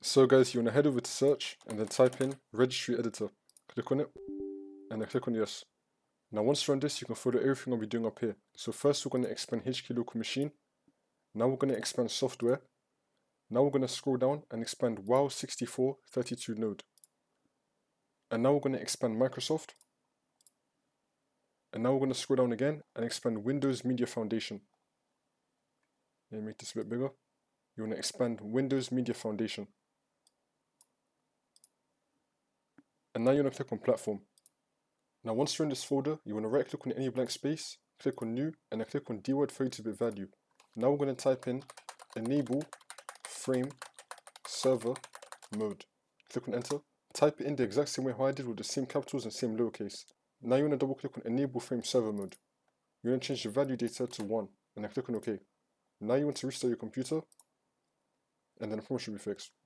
So guys, you want to head over to search and then type in registry editor. Click on it and then click on yes. Now once you're on this, you can follow everything I'll be doing up here. So first we're going to expand HK local machine. Now we're going to expand software. Now we're going to scroll down and expand WoW6432 node. And now we're going to expand Microsoft. And now we're going to scroll down again and expand Windows Media Foundation. Let me make this a bit bigger. You want to expand Windows Media Foundation. And now you want to click on Platform. Now once you're in this folder, you want to right click on any blank space, click on New, and then click on DWORD 32-bit value. Now we're going to type in Enable Frame Server Mode. Click on Enter. Type it in the exact same way how I did with the same capitals and same lowercase. Now you want to double click on Enable Frame Server Mode. You want to change the value data to 1, and then click on OK. Now you want to restart your computer, and then the problem should be fixed.